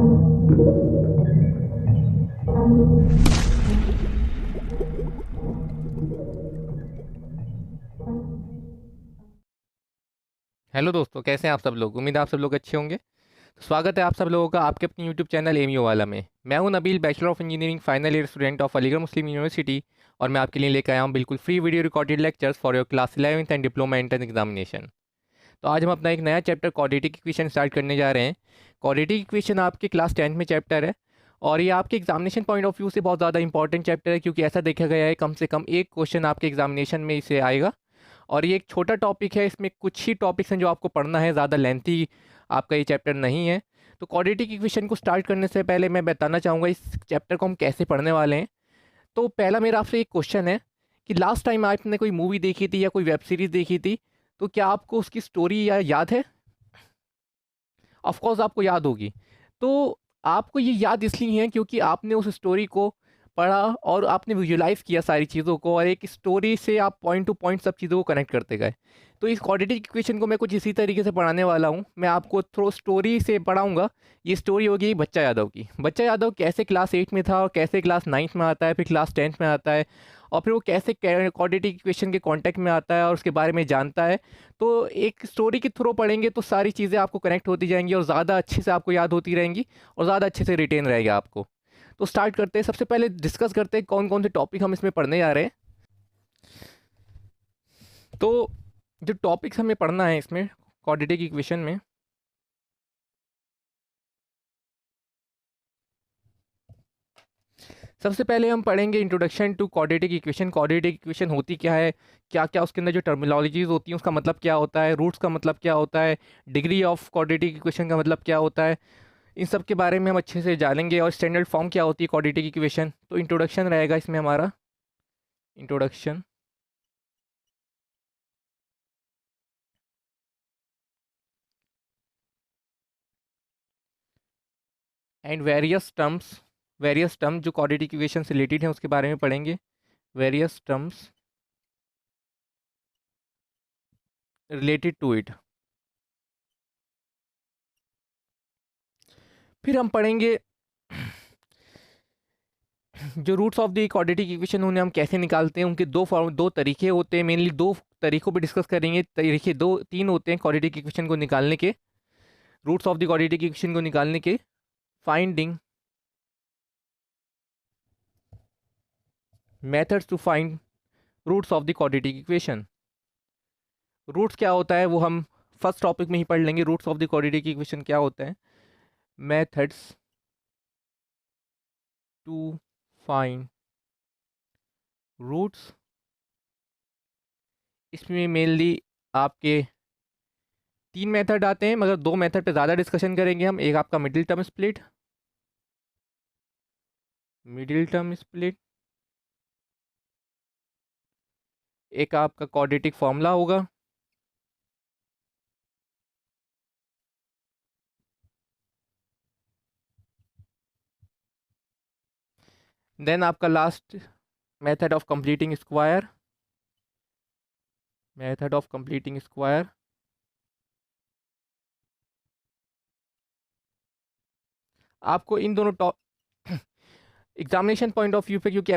Hello दोस्तों, कैसे हैं आप सब लोग। उम्मीद है आप सब लोग अच्छे होंगे। तो स्वागत है आप सब लोगों का आपके अपने यूट्यूब चैनल एमयू वाला में। मैं हूं Nabeel, bachelor of engineering final year student of Aligarh Muslim university. और मैं आपके लिए लेकर आया हूं बिल्कुल free video recorded lectures for your class 11th and diploma entrance examination. तो आज हम अपना एक नया चैप्टर क्वाड्रेटिक इक्वेशन स्टार्ट करने जा रहे हैं। क्वाड्रेटिक इक्वेशन आपके क्लास 10th में चैप्टर है और ये आपके एग्जामिनेशन पॉइंट ऑफ व्यू से बहुत ज़्यादा इंपॉर्टेंट चैप्टर है, क्योंकि ऐसा देखा गया है कम से कम एक क्वेश्चन आपके एग्जामिनेशन में इसे आएगा। और ये एक छोटा टॉपिक है, इसमें कुछ ही टॉपिक्स हैं जो आपको पढ़ना है, ज़्यादा लेंथी आपका ये चैप्टर नहीं है। तो क्वाड्रेटिक इक्वेशन को स्टार्ट करने से पहले मैं बताना चाहूँगा इस चैप्टर को हम कैसे पढ़ने वाले हैं। तो पहला मेरा आपसे एक क्वेश्चन है कि लास्ट टाइम आपने कोई मूवी देखी थी या कोई वेब सीरीज़ देखी थी, तो क्या आपको उसकी स्टोरी या याद है? ऑफ कोर्स आपको याद होगी। तो आपको ये याद इसलिए है क्योंकि आपने उस स्टोरी को पढ़ा और आपने विजुलाइज किया सारी चीज़ों को, और एक स्टोरी से आप पॉइंट टू पॉइंट सब चीज़ों को कनेक्ट करते गए। तो इस क्वाड्रेटिक इक्वेशन को मैं कुछ इसी तरीके से पढ़ाने वाला हूँ। मैं आपको थ्रू स्टोरी से पढ़ाऊँगा। ये स्टोरी होगी बच्चा यादव की। बच्चा यादव कैसे क्लास 8 में था और कैसे क्लास 9th में आता है, फिर क्लास 10th में आता है, और फिर वो कैसे क्वाड्रेटिक इक्वेशन के कॉन्टेक्ट में आता है और उसके बारे में जानता है। तो एक स्टोरी के थ्रू पढ़ेंगे तो सारी चीज़ें आपको कनेक्ट होती जाएंगी और ज़्यादा अच्छे से आपको याद होती रहेंगी और ज़्यादा अच्छे से रिटेन रहेगा आपको। तो स्टार्ट करते हैं। सबसे पहले डिस्कस करते हैं कौन कौन से टॉपिक हम इसमें पढ़ने जा रहे हैं। तो जो टॉपिक्स हमें पढ़ना है इसमें क्वाड्रेटिक इक्वेशन में, सबसे पहले हम पढ़ेंगे introduction to quadratic equation. Quadratic equation होती क्या है, क्या क्या उसके अंदर जो टर्मिनोलॉजीज होती हैं उसका मतलब क्या होता है, रूट्स का मतलब क्या होता है, डिग्री ऑफ क्वाड्रेटिक इक्वेशन का मतलब क्या होता है, इन सब के बारे में हम अच्छे से जानेंगे। और स्टैंडर्ड फॉर्म क्या होती है क्वाड्रेटिक इक्वेशन। तो इंट्रोडक्शन रहेगा इसमें हमारा, इंट्रोडक्शन। एंड वेरियस टर्म्स जो क्वाड्रेटिक इक्वेशन से रिलेटेड हैं उसके बारे में पढ़ेंगे। Various terms related to it. फिर हम पढ़ेंगे जो roots of the quadratic equation उन्हें हम कैसे निकालते हैं। उनके दो तरीके होते हैं, मेनली दो तरीकों पे डिस्कस करेंगे। तरीके दो तीन होते हैं क्वाड्रेटिक इक्वेशन को निकालने के, roots of the quadratic equation को निकालने के। Finding methods to find roots of the quadratic equation. Roots क्या होता है वो हम फर्स्ट टॉपिक में ही पढ़ लेंगे। Roots of the quadratic equation क्या होता है, मेथड्स टू फाइंड रूट्स। इसमें मेनली आपके तीन मेथड आते हैं, मगर दो मेथड पे ज़्यादा डिस्कशन करेंगे हम। एक आपका middle term split, middle term split, एक आपका क्वाड्रेटिक फॉर्मूला होगा, देन आपका last method of completing square, method of completing square. आपको इन दोनों एग्जामिनेशन पॉइंट ऑफ व्यू पे, क्योंकि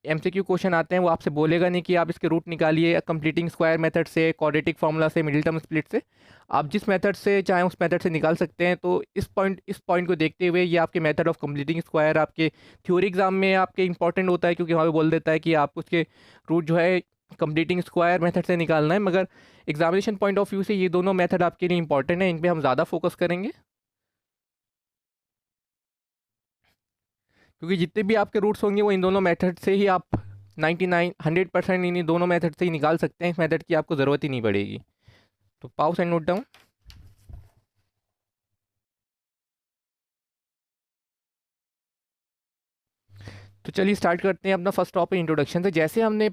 एमसीक्यू क्वेश्चन आते हैं, वो आपसे बोलेगा नहीं कि आप इसके रूट निकालिए कंप्लीटिंग स्क्वायर मेथड से, क्वाड्रेटिक फार्मूला से, मिडिल टर्म स्प्लिट से। आप जिस मेथड से चाहें उस मेथड से निकाल सकते हैं। तो इस पॉइंट को देखते हुए ये आपके मेथड ऑफ कंप्लीटिंग स्क्वायर आपके थ्योरी एग्जाम में आपके इंपॉर्टेंट होता है, क्योंकि वहाँ पे बोल देता है कि आप उसके रूट जो है कंप्लीटिंग स्क्वायर मेथड से निकालना है। मगर एग्जामिनेशन पॉइंट ऑफ व्यू से ये दोनों मेथड आपके लिए इंपॉर्टेंट है, इन पर हम ज़्यादा फोकस करेंगे, क्योंकि जितने भी आपके रूट्स होंगे वो इन दोनों मेथड से ही आप 99 100% इन दोनों मेथड से ही निकाल सकते हैं। इस मेथड की आपको ज़रूरत ही नहीं पड़ेगी। तो पाउस एंड नोट डाउन। तो चलिए स्टार्ट करते हैं अपना फर्स्ट टॉपिक इंट्रोडक्शन से। जैसे हमने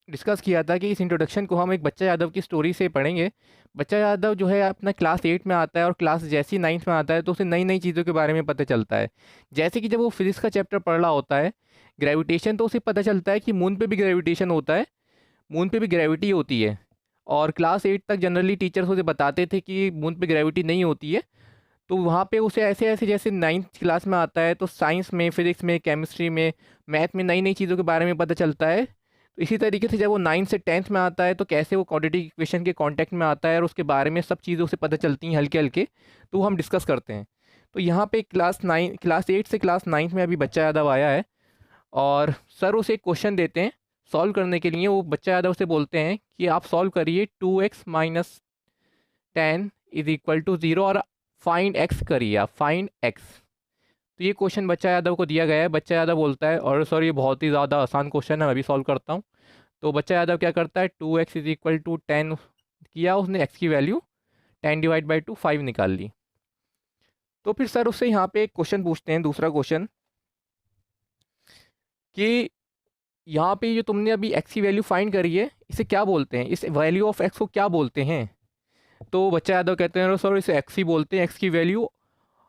डिस्कस किया था कि इस इंट्रोडक्शन को हम एक बच्चा यादव की स्टोरी से पढ़ेंगे। बच्चा यादव जो है अपना क्लास 8 में आता है और क्लास जैसे ही 9th में आता है तो उसे नई नई चीज़ों के बारे में पता चलता है। जैसे कि जब वो फिजिक्स का चैप्टर पढ़ रहा होता है ग्रेविटेशन, तो उसे पता चलता है कि मून पे भी ग्रेविटेशन होता है, मून पे भी ग्रेविटी होती है। और क्लास 8 तक जनरली टीचर्स उसे बताते थे कि मून पे ग्रेविटी नहीं होती है। तो वहाँ पे उसे ऐसे ऐसे जैसे 9th क्लास में आता है तो साइंस में, फिजिक्स में, केमिस्ट्री में, मैथ में नई नई चीज़ों के बारे में पता चलता है। तो इसी तरीके से जब वो 9th से 10th में आता है तो कैसे वो क्वाड्रेटिक इक्वेशन के कांटेक्ट में आता है और उसके बारे में सब चीज़ें उसे पता चलती हैं हल्के हल्के, तो वो हम डिस्कस करते हैं। तो यहाँ पे क्लास 8 से क्लास 9th में अभी बच्चा यादव आया है और सर उसे एक क्वेश्चन देते हैं सॉल्व करने के लिए। वो बच्चा यादव से बोलते हैं कि आप सॉल्व करिए 2x - 10 = 0 और फाइंड एक्स करिए, आप फाइंड एक्स। तो ये क्वेश्चन बच्चा यादव को दिया गया है। बच्चा यादव बोलता है और सर ये बहुत ही ज़्यादा आसान क्वेश्चन है, मैं भी सॉल्व करता हूँ। तो बच्चा यादव क्या करता है, 2x = 10 किया उसने, एक्स की वैल्यू 10/2 5 निकाल ली। तो फिर सर उससे यहाँ पे एक क्वेश्चन पूछते हैं, दूसरा क्वेश्चन, कि यहाँ पे जो तुमने अभी एक्स की वैल्यू फाइंड करी है इसे क्या बोलते हैं, इस वैल्यू ऑफ एक्स को क्या बोलते हैं। तो बच्चा यादव कहते हैं सर इसे एक्स ही बोलते हैं, एक्स की वैल्यू,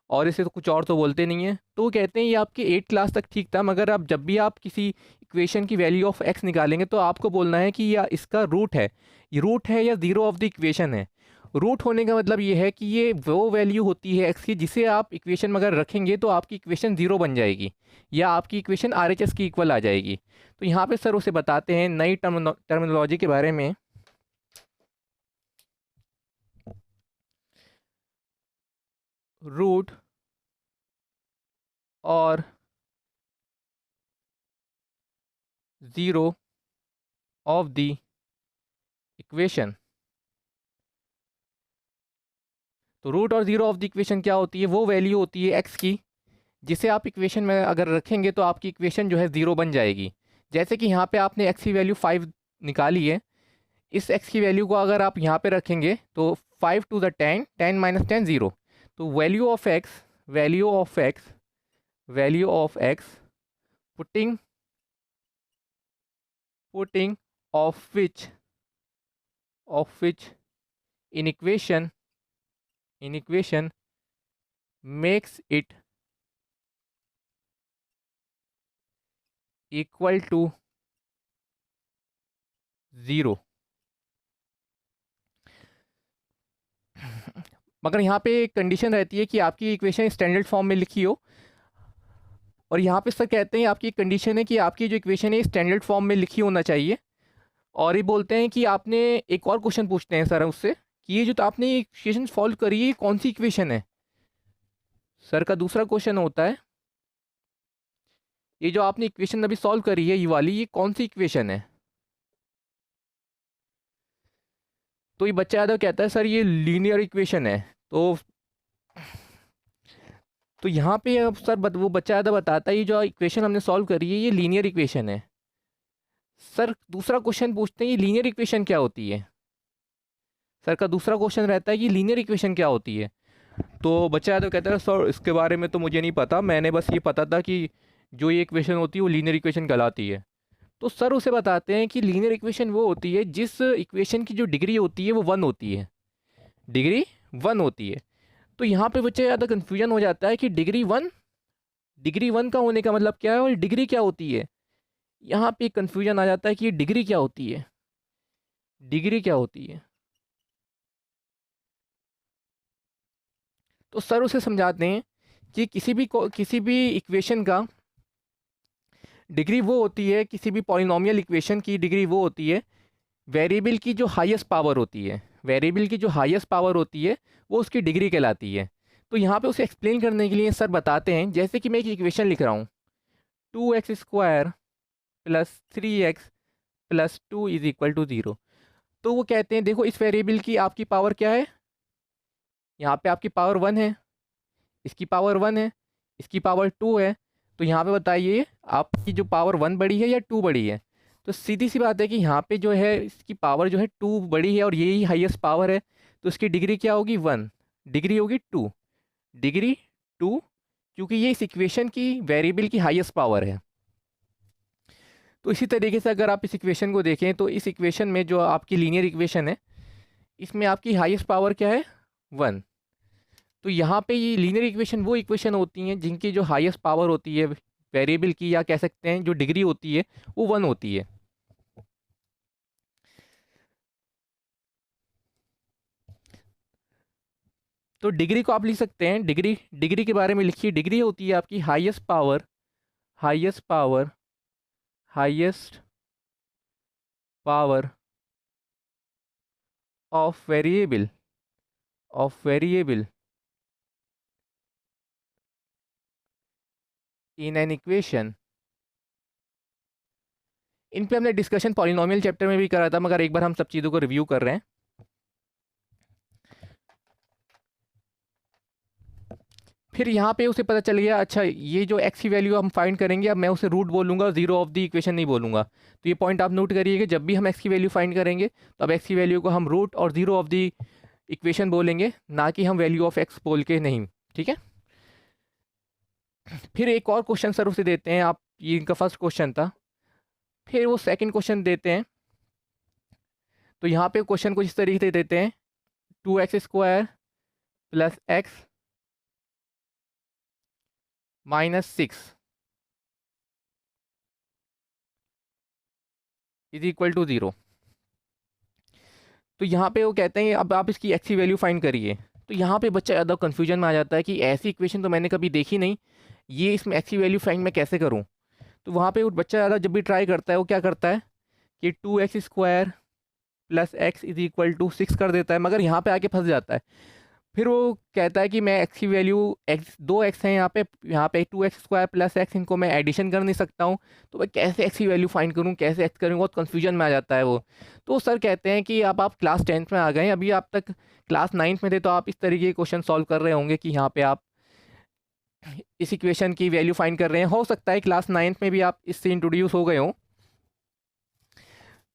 और इसे तो कुछ और तो बोलते नहीं है। तो वो कहते हैं ये आपके 8 क्लास तक ठीक था, मगर अब जब भी आप किसी इक्वेशन की वैल्यू ऑफ एक्स निकालेंगे तो आपको बोलना है कि या इसका रूट है, ये रूट है या ज़ीरो ऑफ द इक्वेशन है। रूट होने का मतलब ये है कि ये वो वैल्यू होती है एक्स की जिसे आप इक्वेशन में अगर रखेंगे तो आपकी इक्वेशन ज़ीरो बन जाएगी या आपकी इक्वेशन RHS की इक्वल आ जाएगी। तो यहाँ पे सर उसे बताते हैं नई टर्मिनोलॉजी के बारे में। रूट और ज़ीरो ऑफ द इक्वेशन। तो रूट और ज़ीरो ऑफ द इक्वेशन क्या होती है, वो वैल्यू होती है एक्स की जिसे आप इक्वेशन में अगर रखेंगे तो आपकी इक्वेशन जो है ज़ीरो बन जाएगी। जैसे कि यहाँ पे आपने एक्स की वैल्यू 5 निकाली है, इस एक्स की वैल्यू को अगर आप यहाँ पे रखेंगे तो 5 × 10, 10 - 10 0। तो value of x putting of which in equation makes it equal to 0। मगर यहाँ पे एक कंडीशन रहती है कि आपकी इक्वेशन स्टैंडर्ड फॉर्म में लिखी हो, और यहाँ पे सर कहते हैं आपकी कंडीशन है कि आपकी जो इक्वेशन है स्टैंडर्ड फॉर्म में लिखी होना चाहिए। और ये बोलते हैं कि आपने एक और क्वेश्चन पूछते हैं सर उससे कि ये जो तो आपने इक्वेशन सॉल्व करी है ये कौन सी इक्वेशन है। सर का दूसरा क्वेश्चन होता है ये जो आपने इक्वेशन अभी सॉल्व करी है ये वाली, ये कौन सी इक्वेशन है। तो ये बच्चा यादव कहता है सर ये लीनियर इक्वेशन है। तो यहाँ पे अब सर वो बच्चा यादव बताता है ये जो इक्वेशन हमने सॉल्व करी है ये लीनियर इक्वेशन है। सर दूसरा क्वेश्चन पूछते हैं ये लीनियर इक्वेशन क्या होती है। सर का दूसरा क्वेश्चन रहता है कि लीनियर इक्वेशन क्या होती है। तो बच्चा यादव कहता है सर इसके बारे में तो मुझे नहीं पता, मैंने बस ये पता था कि जो ये इक्वेशन होती है वो लीनियर इक्वेशन कहलाती है। तो सर उसे बताते हैं कि लीनियर इक्वेशन वो होती है जिस इक्वेशन की जो डिग्री होती है वो 1 होती है, डिग्री 1 होती है। तो यहाँ पे बच्चा ज़्यादा कन्फ्यूजन हो जाता है कि डिग्री 1 का होने का मतलब क्या है और डिग्री क्या होती है। यहाँ पे कन्फ्यूजन आ जाता है कि ये डिग्री क्या होती है, डिग्री क्या होती है। तो सर उसे समझाते हैं कि किसी भी इक्वेशन का डिग्री वो होती है, किसी भी पॉलिनोमियल इक्वेशन की डिग्री वो होती है वेरिएबल की जो हाईएस्ट पावर होती है, वेरिएबल की जो हाईएस्ट पावर होती है वो उसकी डिग्री कहलाती है। तो यहाँ पे उसे एक्सप्लेन करने के लिए सर बताते हैं जैसे कि मैं एक इक्वेशन लिख रहा हूँ 2x² + 3x + 2 = 0। तो वो कहते हैं देखो इस वेरिएबल की आपकी पावर क्या है, यहाँ पे आपकी पावर 1 है, इसकी पावर 1 है, इसकी पावर 2 है। तो यहाँ पे बताइए आपकी जो पावर 1 बड़ी है या 2 बड़ी है। तो सीधी सी बात है कि यहाँ पे जो है इसकी पावर जो है 2 बड़ी है और यही हाईएस्ट पावर है। तो इसकी डिग्री क्या होगी 1, डिग्री होगी 2, डिग्री 2, क्योंकि ये इस इक्वेशन की वेरिएबल की हाईएस्ट पावर है। तो इसी तरीके से अगर आप इस इक्वेशन को देखें तो इस इक्वेशन में जो आपकी लीनियर इक्वेशन है इसमें आपकी हाईएस्ट पावर क्या है 1। तो यहाँ पे ये लीनियर इक्वेशन वो इक्वेशन होती हैं जिनकी जो हाईएस्ट पावर होती है वेरिएबल की, या कह सकते हैं जो डिग्री होती है वो 1 होती है। तो डिग्री को आप लिख सकते हैं, डिग्री डिग्री के बारे में लिखिए। डिग्री होती है आपकी highest power, highest power, highest power of variable, of variable in an equation. इन पे हमने डिस्कशन पॉलिनोमियल चैप्टर में भी करा था, मगर एक बार हम सब चीज़ों को रिव्यू कर रहे हैं। फिर यहाँ पे उसे पता चल गया, अच्छा ये जो एक्स की वैल्यू हम फाइंड करेंगे, अब मैं उसे रूट बोलूँगा, जीरो ऑफ द इक्वेशन नहीं बोलूँगा। तो ये पॉइंट आप नोट करिए कि जब भी हम एक्स की वैल्यू फाइंड करेंगे तो अब एक्स की वैल्यू को हम रूट और जीरो ऑफ द इक्वेशन बोलेंगे, ना कि हम वैल्यू ऑफ एक्स बोल के नहीं। ठीक है। फिर एक और क्वेश्चन सर उसे देते हैं आप, ये इनका फर्स्ट क्वेश्चन था। फिर वो सेकंड क्वेश्चन देते हैं। तो यहाँ पे क्वेश्चन कुछ इस तरीके से देते हैं, 2x² plus x minus 6 is equal to 0। तो यहाँ पे वो कहते हैं अब आप इसकी एक्स की वैल्यू फाइंड करिए। तो यहाँ पे बच्चा ज़्यादा कन्फ्यूजन में आ जाता है कि ऐसी इक्वेशन तो मैंने कभी देखी नहीं, ये इसमें एक्स की वैल्यू फाइंड मैं कैसे करूँ। तो वहाँ पे वो बच्चा ज़्यादा जब भी ट्राई करता है, वो क्या करता है कि 2x² plus x is equal to 6 कर देता है, मगर यहाँ पे आके फंस जाता है। फिर वो कहता है कि मैं एक्स की वैल्यू, एक्स दो एक्स हैं यहाँ पे 2x² प्लस एक्स, इनको मैं एडिशन कर नहीं सकता हूँ, तो मैं कैसे एक्स की वैल्यू फाइंड करूँ, कैसे एक्स करूँ, बहुत कन्फ्यूजन में आ जाता है वो। तो सर कहते हैं कि अब आप क्लास 10th में आ गए हैं, अभी आप तक क्लास 9th में थे, तो आप इस तरीके के क्वेश्चन सॉल्व कर रहे होंगे कि यहाँ पे आप इस इक्वेशन की वैल्यू फाइंड कर रहे हैं। हो सकता है क्लास 9th में भी आप इससे इंट्रोड्यूस हो गए हों।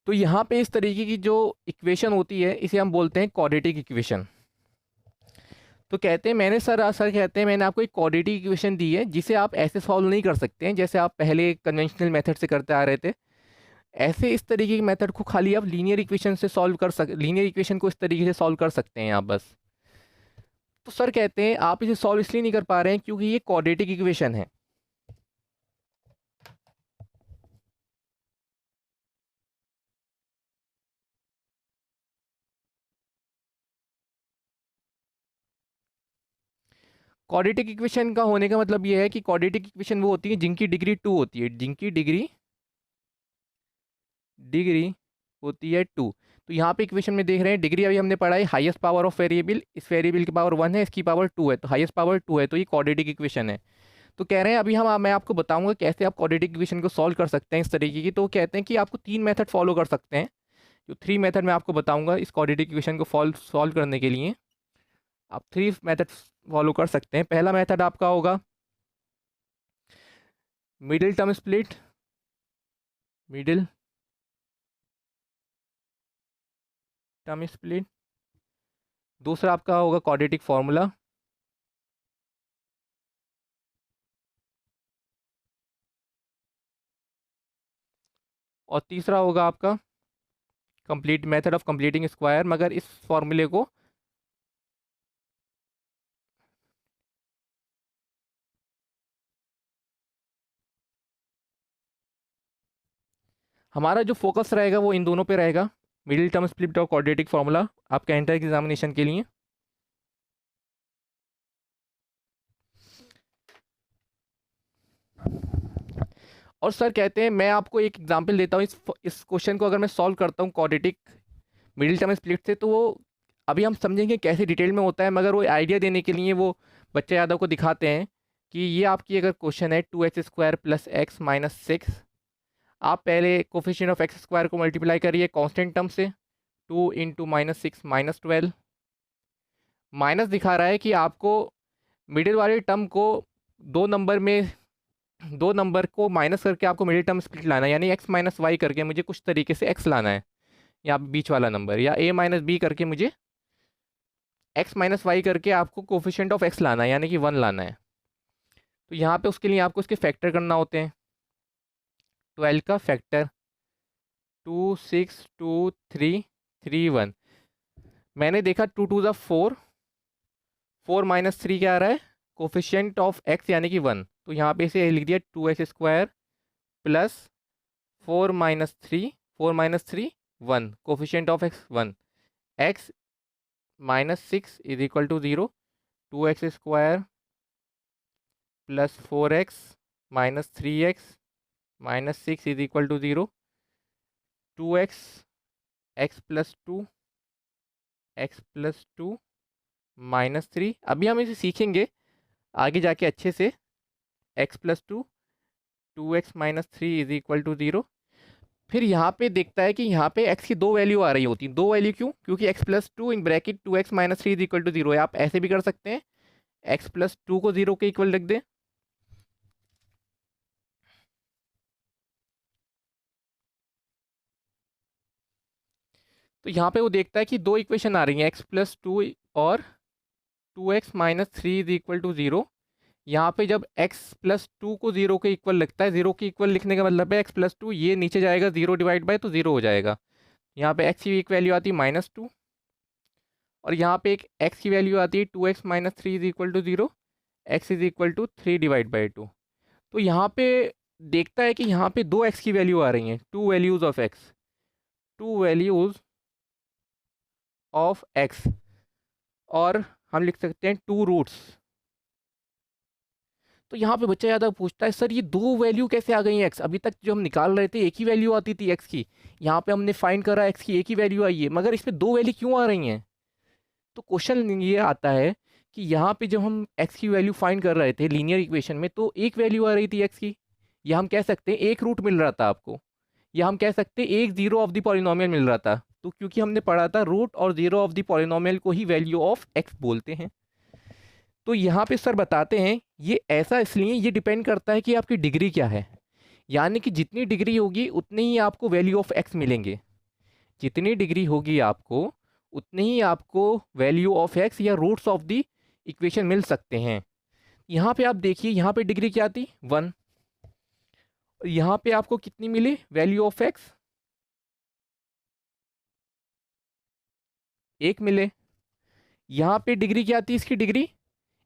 तो यहाँ पे इस तरीके की जो इक्वेशन होती है, इसे हम बोलते हैं क्वाड्रेटिक इक्वेशन। तो कहते हैं मैंने सर कहते हैं मैंने आपको एक क्वाड्रेटिक इक्वेशन दी है, जिसे आप ऐसे सॉल्व नहीं कर सकते हैं जैसे आप पहले कन्वेंशनल मेथड से करते आ रहे थे। ऐसे इस तरीके के मेथड को खाली आप लीनियर इक्वेशन से सॉल्व कर सक लीनियर इक्वेशन को इस तरीके से सॉल्व कर सकते हैं आप बस। तो सर कहते हैं आप इसे सॉल्व इसलिए नहीं कर पा रहे हैं क्योंकि ये क्वाड्रेटिक इक्वेशन है। क्वाड्रेटिक इक्वेशन का होने का मतलब ये है कि क्वाड्रेटिक इक्वेशन वो होती है जिनकी डिग्री 2 होती है, जिनकी डिग्री डिग्री होती है 2। तो यहाँ पे इक्वेशन में देख रहे हैं डिग्री अभी हमने पढ़ा है हाईएस्ट पावर ऑफ वेरिएबल, इस वेरिएबल की पावर 1 है, इसकी पावर 2 है, तो हाईएस्ट पावर 2 है, तो ये क्वाड्रेटिक इक्वेशन है। तो कह रहे हैं अभी मैं आपको बताऊंगा कैसे आप क्वाड्रेटिक इक्वेशन को सॉल्व कर सकते हैं इस तरीके की। तो कहते हैं कि आपको 3 मेथड फॉलो कर सकते हैं। जो 3 मेथड मैं आपको बताऊंगा इस क्वाड्रेटिक इक्वेशन को सॉल्व करने के लिए, आप 3 मेथड फॉलो कर सकते हैं। पहला मेथड आपका होगा middle term split, middle term split. दूसरा आपका होगा क्वाड्रेटिक फार्मूला, और तीसरा होगा आपका complete method of completing square. मगर इस फॉर्मूले को हमारा जो फोकस रहेगा वो इन दोनों पे रहेगा, मिडिल टर्म स्प्लिट और क्वाड्रेटिक फार्मूला, आपका एंटर एग्जामिनेशन के लिए। और सर कहते हैं मैं आपको एक एग्जांपल देता हूँ, इस क्वेश्चन को अगर मैं सॉल्व करता हूँ क्वाड्रेटिक मिडिल टर्म स्प्लिट से, तो वो अभी हम समझेंगे कैसे डिटेल में होता है, मगर वो आइडिया देने के लिए वो बच्चे यादव को दिखाते हैं कि ये आपकी अगर क्वेश्चन है 2x² प्लस एक्स माइनस 6, आप पहले कोफिशिएंट ऑफ एक्स स्क्वायर को मल्टीप्लाई करिए कांस्टेंट टर्म से, 2 इंटू माइनस 6 माइनस 12। माइनस दिखा रहा है कि आपको मिडिल वाले टर्म को दो नंबर में, दो नंबर को माइनस करके आपको मिडिल टर्म स्प्लिट लाना है, यानी x माइनस वाई करके मुझे कुछ तरीके से x लाना है, या बीच वाला नंबर, या a माइनस बी करके मुझे x माइनस वाई करके आपको कोफिशिएंट ऑफ x लाना है, यानी कि 1 लाना है। तो यहाँ पे उसके लिए आपको इसके फैक्टर करना होते हैं। 12 का फैक्टर 2 6 2 3 3 1। मैंने देखा 2 2 ज़ा 4, 4 माइनस 3 क्या आ रहा है, कोफिशिएंट ऑफ x यानी कि 1। तो यहाँ पे इसे लिख दिया 2x² plus 4 minus 3, 4 minus 3 1, coefficient of x 1, x minus 6 is equal to 0, 2x² plus 4x minus 3x minus 6 is equal to 0, 2x x plus 2 minus 3। अभी हम इसे सीखेंगे आगे जाके अच्छे से। x plus 2 minus 3 is equal to 0। फिर यहाँ पे देखता है कि यहाँ पे x की दो वैल्यू आ रही होती हैं। दो वैल्यू क्यों? क्योंकि x plus 2 in bracket 2x minus 3 is equal to 0 है। आप ऐसे भी कर सकते हैं, x प्लस 2 को 0 के इक्वल रख दें, तो यहाँ पे वो देखता है कि दो इक्वेशन आ रही हैं, x प्लस 2 और 2x minus 3 is equal to 0। यहाँ पे जब x प्लस 2 को 0 के इक्वल लगता है, 0 के इक्वल लिखने का मतलब है x प्लस 2 ये नीचे जाएगा 0 डिवाइड बाय, तो 0 हो जाएगा। यहाँ पे x की एक वैल्यू आती है -2 और यहाँ पे एक x की वैल्यू आती है 2x minus 3 is equal to 0, x is equal to 3 divide by 2। तो यहाँ पे देखता है कि यहाँ पे दो x की वैल्यू आ रही हैं, two values of x, two values of x, और हम लिख सकते हैं टू रूट्स। तो यहाँ पे बच्चा ज़्यादा पूछता है सर ये दो वैल्यू कैसे आ गई हैं x? अभी तक जो हम निकाल रहे थे एक ही वैल्यू आती थी x की, यहाँ पे हमने फाइंड करा x की एक ही वैल्यू आई है, मगर इसमें दो वैल्यू क्यों आ रही हैं? तो क्वेश्चन ये आता है कि यहाँ पे जब हम x की वैल्यू फाइंड कर रहे थे लीनियर इक्वेशन में, तो एक वैल्यू आ रही थी x की, या हम कह सकते हैं एक रूट मिल रहा था आपको, या हम कह सकते हैं एक जीरो ऑफ द पॉलिनोमियल मिल रहा था। तो क्योंकि हमने पढ़ा था रूट और जीरो ऑफ द पॉलिनोमियल को ही वैल्यू ऑफ x बोलते हैं। तो यहाँ पे सर बताते हैं ये ऐसा इसलिए, ये डिपेंड करता है कि आपकी डिग्री क्या है, यानी कि जितनी डिग्री होगी उतनी ही आपको वैल्यू ऑफ x मिलेंगे। जितनी डिग्री होगी आपको उतनी ही आपको वैल्यू ऑफ x या रूट्स ऑफ द इक्वेशन मिल सकते हैं। यहाँ पे आप देखिए, यहाँ पे डिग्री क्या थी 1, यहाँ पे आपको कितनी मिली वैल्यू ऑफ x? 1 मिले। यहाँ पे डिग्री क्या थी इसकी डिग्री?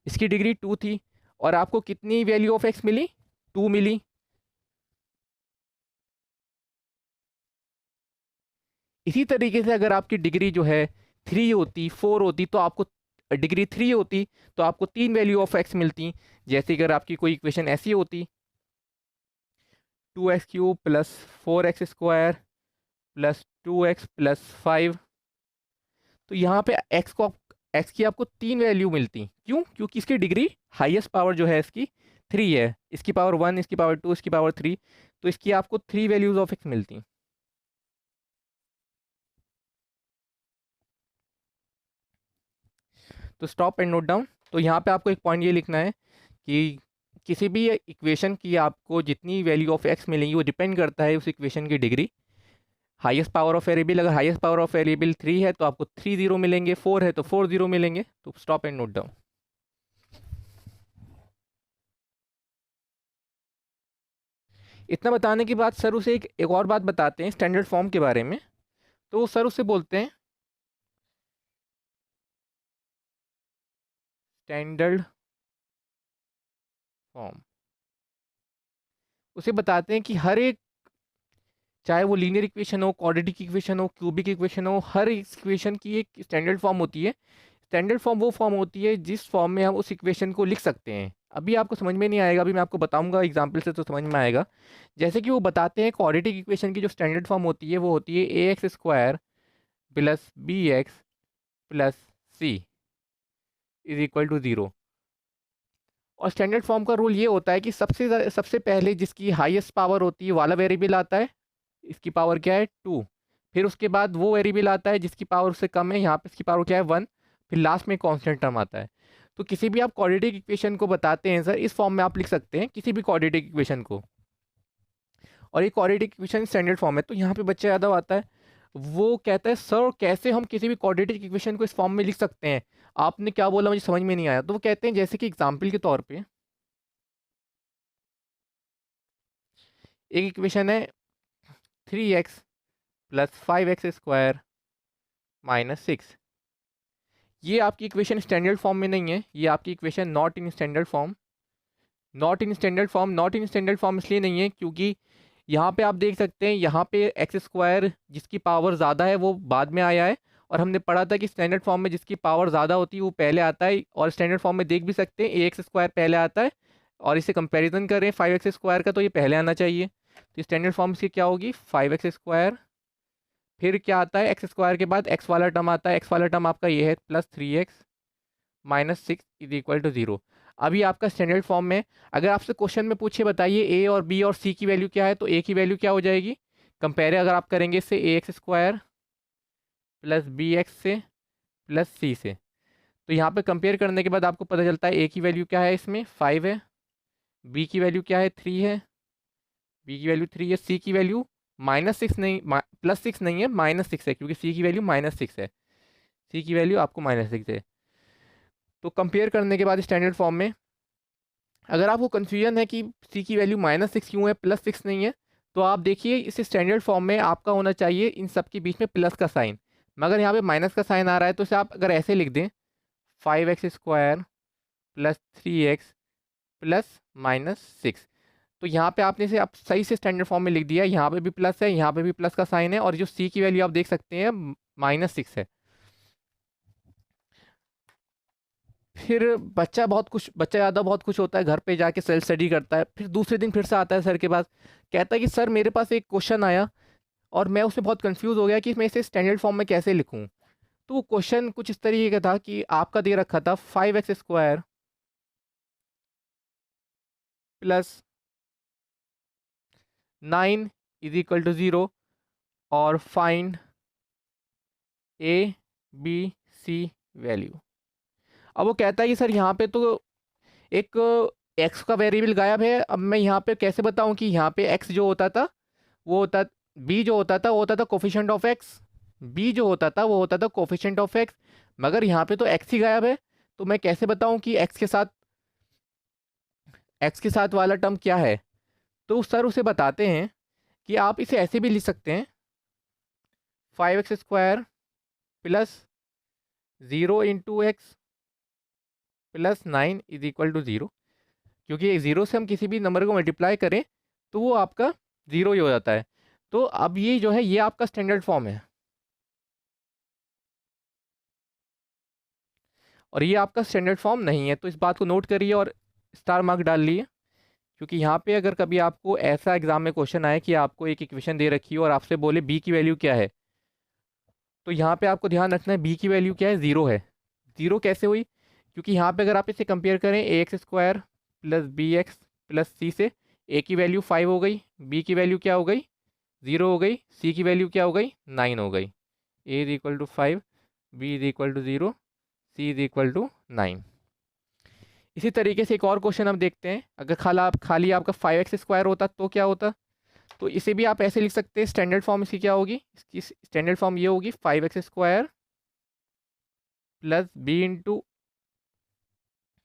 इसकी डिग्री 2 थी, और आपको कितनी वैल्यू ऑफ x मिली? 2 मिली। इसी तरीके से अगर आपकी डिग्री जो है 3 होती, 4 होती, तो आपको डिग्री 3 होती तो आपको 3 वैल्यू ऑफ x मिलती। जैसे अगर आपकी कोई इक्वेशन ऐसी होती 2x³ plus 4x² plus 2x plus 5, तो यहाँ पे x की आपको 3 वैल्यू मिलती। क्यों? क्योंकि इसकी डिग्री हाईएस्ट पावर जो है इसकी 3 है, इसकी पावर 1, इसकी पावर 2, इसकी पावर 3, तो इसकी आपको 3 वैल्यूज ऑफ x मिलती। तो स्टॉप एंड नोट डाउन। तो यहाँ पे आपको एक पॉइंट ये लिखना है कि किसी भी इक्वेशन की आपको जितनी वैल्यू ऑफ x मिलेंगी वो डिपेंड करता है उस इक्वेशन की degree. Highest power of variable, अगर हाईएस्ट पावर ऑफ वेरिएबल 3 है तो आपको 3 जीरो मिलेंगे, 4 है तो 4 जीरो मिलेंगे। तो स्टॉप एंड नोट डाउन। इतना बताने के बाद सर उसे एक और बात बताते हैं स्टैंडर्ड फॉर्म के बारे में। तो सर उससे बोलते हैं स्टैंडर्ड फॉर्म। उसे बताते हैं कि हर एक, चाहे वो लीनियर इक्वेशन हो, क्वाड्रेटिक इक्वेशन हो, क्यूबिक इक्वेशन हो, हर इक्वेशन की एक स्टैंडर्ड फॉर्म होती है। स्टैंडर्ड फॉर्म वो फॉर्म होती है जिस फॉर्म में हम उस इक्वेशन को लिख सकते हैं। अभी आपको समझ में नहीं आएगा, अभी मैं आपको बताऊंगा एग्जांपल से तो समझ में आएगा। जैसे कि वो बताते हैं क्वाड्रेटिक इक्वेशन की जो स्टैंडर्ड फॉर्म होती है वो होती है ax² plus bx plus c is equal to 0। और स्टैंडर्ड फॉर्म का रूल ये होता है कि सबसे पहले जिसकी हाईएस्ट पावर होती है वाला वेरिएबल आता है, इसकी पावर क्या है 2। फिर उसके बाद वो वेरिएबल आता है जिसकी पावर उससे कम है, यहाँ पे इसकी पावर क्या है 1। फिर लास्ट में कांस्टेंट टर्म आता है। तो किसी भी आप क्वाड्रेटिक इक्वेशन को बताते हैं सर, इस फॉर्म में आप लिख सकते हैं किसी भी क्वाड्रेटिक इक्वेशन को, और ये क्वाड्रेटिक इक्वेशन स्टैंडर्ड फॉर्म है। तो यहाँ पे बच्चा यादव आता है, वो कहता है सर कैसे हम किसी भी क्वाड्रेटिक इक्वेशन को इस फॉर्म में लिख सकते हैं? आपने क्या बोला मुझे समझ में नहीं आया। तो वो कहते हैं जैसे कि एग्जाम्पल के तौर पर एक इक्वेशन है 3x प्लस 5x² माइनस 6। ये आपकी इक्वेशन स्टैंडर्ड फॉर्म में नहीं है, ये आपकी equation not in standard form. Not in standard form, not in standard form इसलिए नहीं है क्योंकि यहाँ पे आप देख सकते हैं यहाँ पे x² जिसकी पावर ज़्यादा है वो बाद में आया है, और हमने पढ़ा था कि स्टैंडर्ड फॉर्म में जिसकी पावर ज़्यादा होती है वो पहले आता है, और स्टैंडर्ड फॉर्म में देख भी सकते हैं ए एक्स स्क्वायर पहले आता है, और इसे कंपैरिजन करें 5x² का तो ये पहले आना चाहिए। तो स्टैंडर्ड फॉर्म इसकी क्या होगी 5x², फिर क्या आता है x² के बाद x वाला टर्म आता है, x वाला टर्म आपका ये है +3x - 6 इज इक्वल टू 0। अभी आपका स्टैंडर्ड फॉर्म में अगर आपसे क्वेश्चन में पूछे बताइए ए और बी और सी की वैल्यू क्या है, तो ए की वैल्यू क्या हो जाएगी, कंपेयर अगर आप करेंगे इससे ax² + bx से +c से, तो यहाँ पे कंपेयर करने के बाद आपको पता चलता है ए की वैल्यू क्या है, इसमें 5 है, बी की वैल्यू क्या है 3 है, बी की वैल्यू 3 है, सी की वैल्यू -6 नहीं, +6 नहीं है, -6 है, क्योंकि सी की वैल्यू -6 है, सी की वैल्यू आपको -6 है। तो कंपेयर करने के बाद स्टैंडर्ड फॉर्म में अगर आपको कन्फ्यूजन है कि सी की वैल्यू -6 क्यों है, +6 नहीं है, तो आप देखिए इस स्टैंडर्ड फॉर्म में आपका होना चाहिए इन सब के बीच में प्लस का साइन, मगर यहाँ पे माइनस का साइन आ रहा है, तो इसे आप अगर ऐसे लिख दें 5x² + 3x +-6, तो यहाँ पे आपने इसे आप सही से स्टैंडर्ड फॉर्म में लिख दिया, यहाँ पे भी प्लस है, यहाँ पे भी प्लस का साइन है, और जो सी की वैल्यू आप देख सकते हैं -6 है। फिर बच्चा ज़्यादा बहुत खुश होता है, घर पे जाके सेल्फ स्टडी करता है, फिर दूसरे दिन फिर से आता है सर के पास, कहता है कि सर मेरे पास एक क्वेश्चन आया और मैं उसमें बहुत कंफ्यूज हो गया कि मैं इसे स्टैंडर्ड फॉर्म में कैसे लिखूं। तो वो क्वेश्चन कुछ इस तरीके का था कि आपका दे रखा था 5x² + 9 इज इक्वल टू 0 और find A B C value. अब वो कहता है कि सर यहाँ पे तो एक एक्स का वेरिएबल गायब है, अब मैं यहाँ पे कैसे बताऊँ कि यहाँ पे एक्स जो होता था वो होता, बी जो होता था वो होता था कोफिशिएंट ऑफ एक्स, बी जो होता था वो होता था कोफिशिएंट ऑफ एक्स, मगर यहाँ पे तो एक्स ही गायब है, तो मैं कैसे बताऊँ कि एक्स के साथ वाला टर्म क्या है। तो सर उसे बताते हैं कि आप इसे ऐसे भी लिख सकते हैं 5x² + 0 × x + 9 is equal to 0, क्योंकि 0 से हम किसी भी नंबर को मल्टीप्लाई करें तो वो आपका 0 ही हो जाता है। तो अब ये जो है ये आपका स्टैंडर्ड फॉर्म है, और ये आपका स्टैंडर्ड फॉर्म नहीं है, तो इस बात को नोट करिए और स्टार मार्क डाल लिए, क्योंकि यहाँ पे अगर कभी आपको ऐसा एग्जाम में क्वेश्चन आए कि आपको एक इक्वेशन दे रखी हो और आपसे बोले बी की वैल्यू क्या है, तो यहाँ पे आपको ध्यान रखना है बी की वैल्यू क्या है, 0 है। 0 कैसे हुई, क्योंकि यहाँ पे अगर आप इसे कंपेयर करें ax² + bx + c से, ए की वैल्यू 5 हो गई, बी की वैल्यू क्या हो गई 0 हो गई, सी की वैल्यू क्या हो गई 9 हो गई, A is equal to 5, B is equal to 0, C is equal to 9। इसी तरीके से एक और क्वेश्चन हम देखते हैं, अगर खाली आपका 5x² होता तो क्या होता, तो इसे भी आप ऐसे लिख सकते हैं, स्टैंडर्ड फॉर्म इसकी क्या होगी, इसकी स्टैंडर्ड फॉर्म ये होगी 5x² + b ×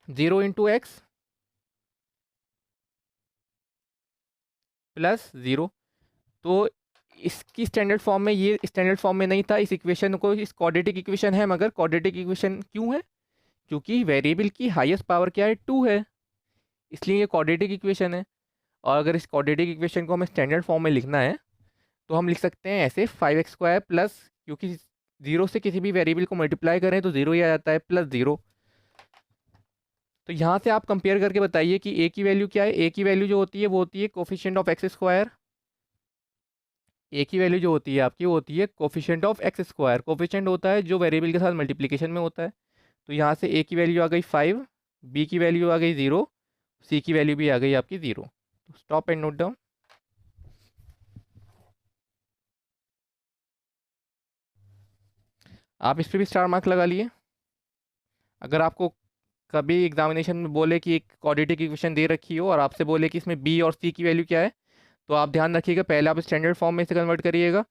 0 × x +0। तो इसकी स्टैंडर्ड फॉर्म में, ये स्टैंडर्ड फॉर्म में नहीं था, इस इक्वेशन को इस क्वाड्रेटिक इक्वेशन है, मगर क्वाड्रेटिक इक्वेशन क्यों है, क्योंकि वेरिएबल की हाईएस्ट पावर क्या है 2 है, इसलिए ये क्वाड्रेटिक इक्वेशन है। और अगर इस क्वाड्रेटिक इक्वेशन को हमें स्टैंडर्ड फॉर्म में लिखना है तो हम लिख सकते हैं ऐसे 5x² प्लस, क्योंकि 0 से किसी भी वेरिएबल को मल्टीप्लाई करें तो 0 ही आ जाता है, +0। तो यहाँ से आप कंपेयर करके बताइए कि ए की वैल्यू क्या है, ए की वैल्यू जो होती है वो होती है कोफिशिएंट ऑफ x², ए की वैल्यू जो होती है आपकी वो होती है कोफिशिएंट ऑफ x², कोफिशिएंट होता है जो वेरिएबल के साथ मल्टीप्लिकेशन में होता है। तो यहाँ से ए की वैल्यू आ गई 5, बी की वैल्यू आ गई 0, सी की वैल्यू भी आ गई आपकी 0। तो स्टॉप एंड नोट डाउन। आप इस पर भी स्टार मार्क लगा लिए। अगर आपको कभी एग्जामिनेशन में बोले कि एक क्वाड्रेटिक इक्वेशन दे रखी हो और आपसे बोले कि इसमें बी और सी की वैल्यू क्या है, तो आप ध्यान रखिएगा पहले आप स्टैंडर्ड फॉर्म में से कन्वर्ट करिएगा,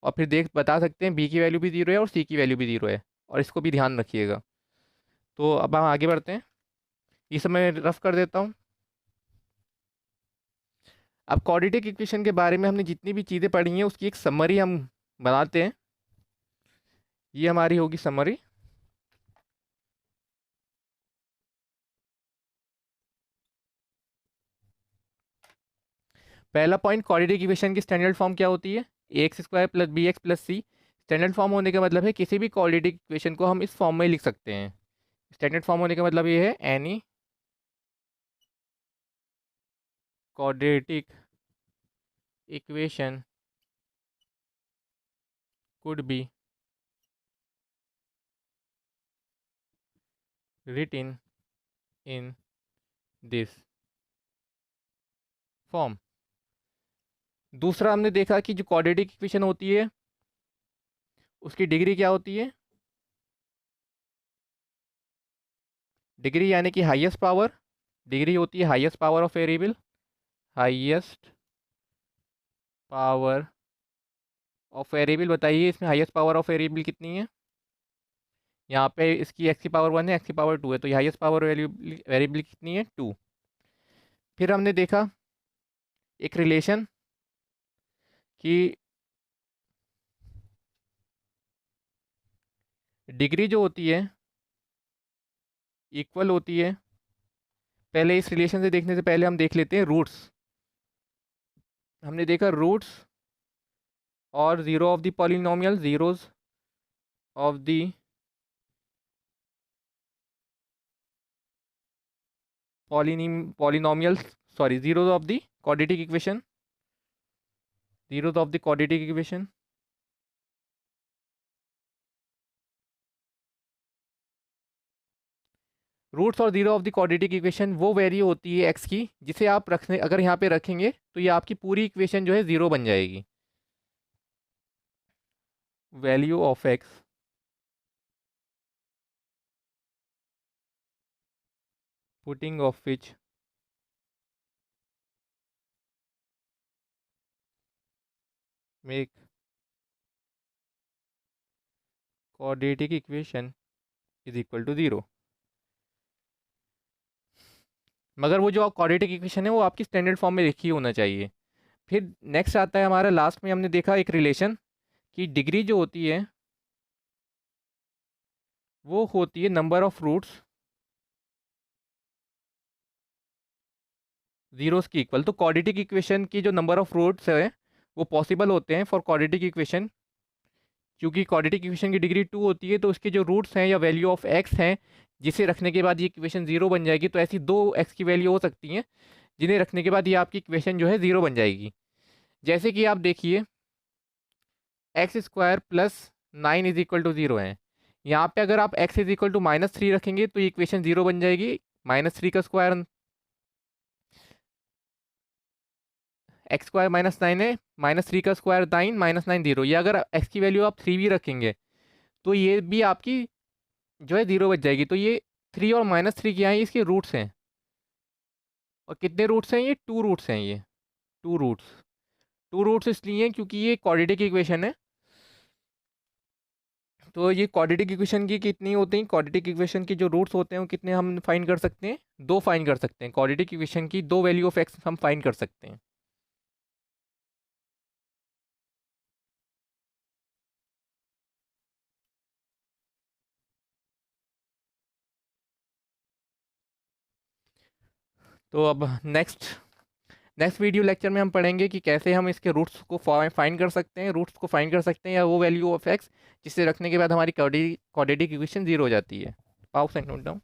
और फिर बता सकते हैं बी की वैल्यू भी 0 है और सी की वैल्यू भी 0 है, और इसको भी ध्यान रखिएगा। तो अब हम आगे बढ़ते हैं, ये सब मैं रफ कर देता हूँ। अब क्वाड्रेटिक इक्वेशन के बारे में हमने जितनी भी चीज़ें पढ़ी हैं उसकी एक समरी हम बनाते हैं, ये हमारी होगी समरी। पहला पॉइंट, क्वाड्रेटिक इक्वेशन की स्टैंडर्ड फॉर्म क्या होती है, ax² + bx + c। Standard form होने का मतलब है किसी भी क्वाड्रेटिक इक्वेशन को हम इस फॉर्म में लिख सकते हैं। स्टैंडर्ड फॉर्म होने का मतलब ये है any quadratic equation could be written in this form। दूसरा हमने देखा कि जो क्वाड्रेटिक इक्वेशन होती है उसकी डिग्री क्या होती है, डिग्री यानी कि हाईएस्ट पावर, डिग्री होती है highest power of variable, highest power of variable. बताइए इसमें हाईएस्ट पावर ऑफ वेरिएबल कितनी है, यहाँ पे इसकी एक्स की पावर 1 है, एक्स की पावर 2 है, तो ये हाईएस्ट पावर वेरिएबल कितनी है 2। फिर हमने देखा एक रिलेशन कि डिग्री जो होती है इक्वल होती है, पहले इस रिलेशन से देखने से पहले हम देख लेते हैं रूट्स। हमने देखा रूट्स और zero of the polynomial, zeros of the polynomials, sorry zeros of the quadratic equation, zeros of the quadratic equation. Roots और zero of the quadratic equation वो वैल्यू होती है एक्स की जिसे आप रखने, अगर यहाँ पे रखेंगे तो ये आपकी पूरी इक्वेशन जो है ज़ीरो बन जाएगी। Value of x putting of which make quadratic equation is equal to zero. मगर वो जो क्वाड्रेटिक इक्वेशन है वो आपकी स्टैंडर्ड फॉर्म में लिखी होना चाहिए। फिर नेक्स्ट आता है हमारा, लास्ट में हमने देखा एक रिलेशन की डिग्री जो होती है वो होती है नंबर ऑफ रूट्स जीरोस की इक्वल। तो क्वाड्रेटिक इक्वेशन की जो नंबर ऑफ रूट्स है वो पॉसिबल होते हैं फॉर क्वाड्रेटिक इक्वेशन, क्योंकि क्वाड्रेटिक इक्वेशन की डिग्री 2 होती है, तो उसके जो रूट्स हैं या वैल्यू ऑफ एक्स हैं जिसे रखने के बाद ये इक्वेशन ज़ीरो बन जाएगी। तो ऐसी दो एक्स की वैल्यू हो सकती हैं जिन्हें रखने के बाद ये आपकी इक्वेशन जो है ज़ीरो बन जाएगी। जैसे कि आप देखिए x square plus 9 is equal to zero है। यहाँ पे अगर आप एक्स इज इक्वल टू -3 रखेंगे तो ये इक्वेशन ज़ीरो बन जाएगी। -3 का स्क्वायर एक्स स्क्वायर -9 है, -3 का स्क्वायर 9, -9 ज़ीरो। ये अगर एक्स की वैल्यू आप 3 भी रखेंगे तो ये भी आपकी जो है ज़ीरो बच जाएगी। तो ये 3 और -3 क्या है, इसके रूट्स हैं। और कितने रूट्स हैं, ये 2 रूट्स हैं, ये 2 रूट्स। 2 रूट्स इसलिए हैं क्योंकि ये क्वाड्रेटिक इक्वेशन है। तो ये क्वाड्रेटिक इक्वेशन की कितनी होती हैं, क्वाड्रेटिक इक्वेशन के जो रूट्स होते हैं वो कितने हम फाइंड कर सकते हैं, 2 फाइंड कर सकते हैं। क्वाड्रेटिक इक्वेशन की 2 वैल्यू ऑफ एक्स हम फाइंड कर सकते हैं। तो अब नेक्स्ट वीडियो लेक्चर में हम पढ़ेंगे कि कैसे हम इसके रूट्स को फाइंड कर सकते हैं, रूट्स को फाइंड कर सकते हैं या वो वैल्यू ऑफ एक्स जिसे रखने के बाद हमारी क्वाड्रेटिक इक्वेशन ज़ीरो हो जाती है। पाओ सेंड नोट डाउन।